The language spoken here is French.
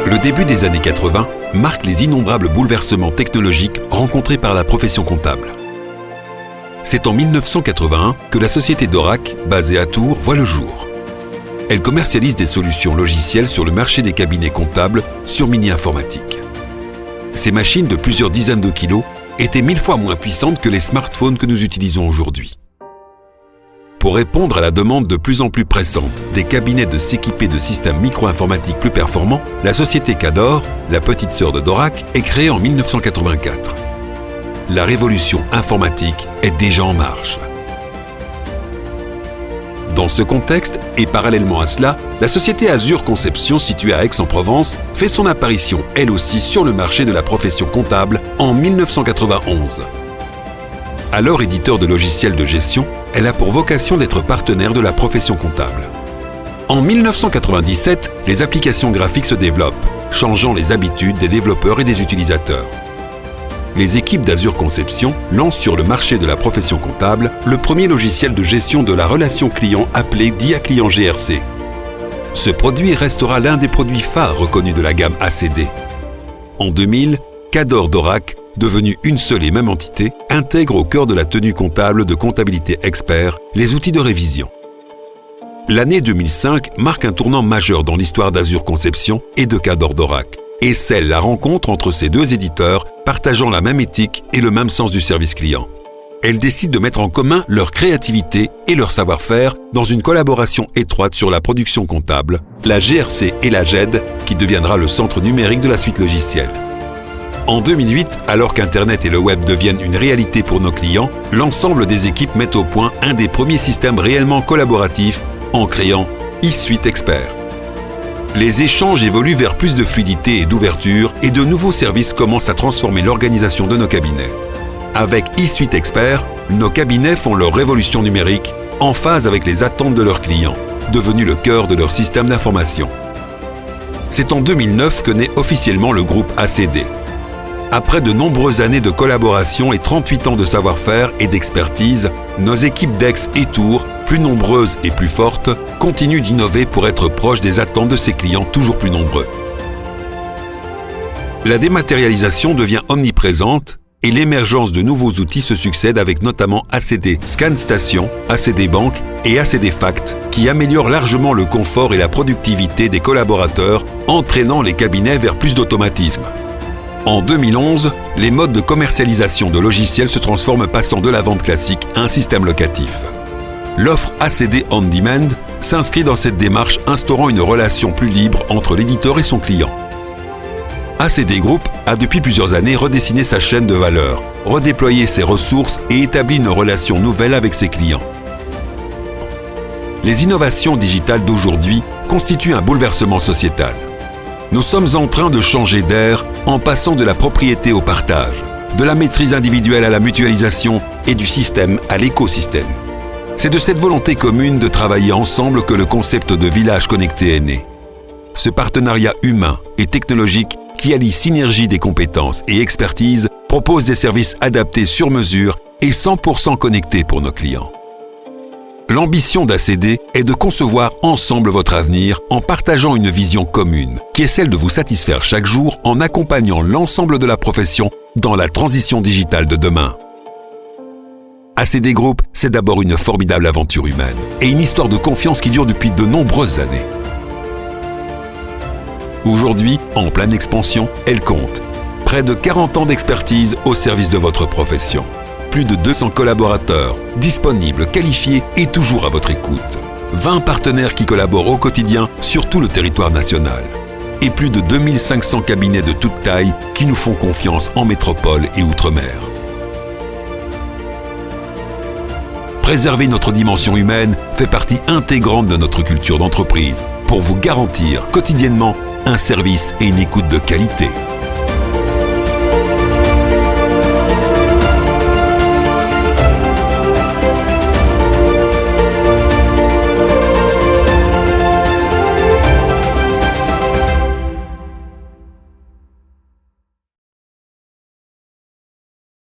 Le début des années 80 marque les innombrables bouleversements technologiques rencontrés par la profession comptable. C'est en 1981 que la société Dorac, basée à Tours, voit le jour. Elle commercialise des solutions logicielles sur le marché des cabinets comptables sur mini-informatique. Ces machines de plusieurs dizaines de kilos étaient 1000 fois moins puissantes que les smartphones que nous utilisons aujourd'hui. Pour répondre à la demande de plus en plus pressante des cabinets de s'équiper de systèmes micro-informatiques plus performants, la société Cador, la petite sœur de Dorac, est créée en 1984. La révolution informatique est déjà en marche. Dans ce contexte, et parallèlement à cela, la société Azure Conception, située à Aix-en-Provence, fait son apparition elle aussi sur le marché de la profession comptable en 1991. Alors éditeur de logiciels de gestion, elle a pour vocation d'être partenaire de la profession comptable. En 1997, les applications graphiques se développent, changeant les habitudes des développeurs et des utilisateurs. Les équipes d'Azure Conception lancent sur le marché de la profession comptable le premier logiciel de gestion de la relation client appelé DIA Client GRC. Ce produit restera l'un des produits phares reconnus de la gamme ACD. En 2000, Cador Dorac, devenu une seule et même entité, intègre au cœur de la tenue comptable de Comptabilité Expert les outils de révision. L'année 2005 marque un tournant majeur dans l'histoire d'Azure Conception et de Cador Dorac, et scelle la rencontre entre ces deux éditeurs partageant la même éthique et le même sens du service client. Elles décident de mettre en commun leur créativité et leur savoir-faire dans une collaboration étroite sur la production comptable, la GRC et la GED, qui deviendra le centre numérique de la suite logicielle. En 2008, alors qu'Internet et le web deviennent une réalité pour nos clients, l'ensemble des équipes met au point un des premiers systèmes réellement collaboratifs en créant eSuite Expert. Les échanges évoluent vers plus de fluidité et d'ouverture et de nouveaux services commencent à transformer l'organisation de nos cabinets. Avec eSuite Expert, nos cabinets font leur révolution numérique en phase avec les attentes de leurs clients, devenu le cœur de leur système d'information. C'est en 2009 que naît officiellement le groupe ACD. Après de nombreuses années de collaboration et 38 ans de savoir-faire et d'expertise, nos équipes d'Aix et Tours, plus nombreuses et plus fortes, continuent d'innover pour être proches des attentes de ces clients toujours plus nombreux. La dématérialisation devient omniprésente et l'émergence de nouveaux outils se succèdent avec notamment ACD Scan Station, ACD Bank et ACD Fact qui améliorent largement le confort et la productivité des collaborateurs, entraînant les cabinets vers plus d'automatisme. En 2011, les modes de commercialisation de logiciels se transforment passant de la vente classique à un système locatif. L'offre ACD On Demand s'inscrit dans cette démarche instaurant une relation plus libre entre l'éditeur et son client. ACD Group a depuis plusieurs années redessiné sa chaîne de valeur, redéployé ses ressources et établi une relation nouvelle avec ses clients. Les innovations digitales d'aujourd'hui constituent un bouleversement sociétal. Nous sommes en train de changer d'air en passant de la propriété au partage, de la maîtrise individuelle à la mutualisation et du système à l'écosystème. C'est de cette volonté commune de travailler ensemble que le concept de village connecté est né. Ce partenariat humain et technologique qui allie synergie des compétences et expertise propose des services adaptés sur mesure et 100% connectés pour nos clients. L'ambition d'ACD est de concevoir ensemble votre avenir en partageant une vision commune, qui est celle de vous satisfaire chaque jour en accompagnant l'ensemble de la profession dans la transition digitale de demain. ACD Group, c'est d'abord une formidable aventure humaine et une histoire de confiance qui dure depuis de nombreuses années. Aujourd'hui, en pleine expansion, elle compte près de 40 ans d'expertise au service de votre profession. Plus de 200 collaborateurs, disponibles, qualifiés et toujours à votre écoute. 20 partenaires qui collaborent au quotidien sur tout le territoire national. Et plus de 2500 cabinets de toute taille qui nous font confiance en métropole et outre-mer. Préserver notre dimension humaine fait partie intégrante de notre culture d'entreprise pour vous garantir quotidiennement un service et une écoute de qualité.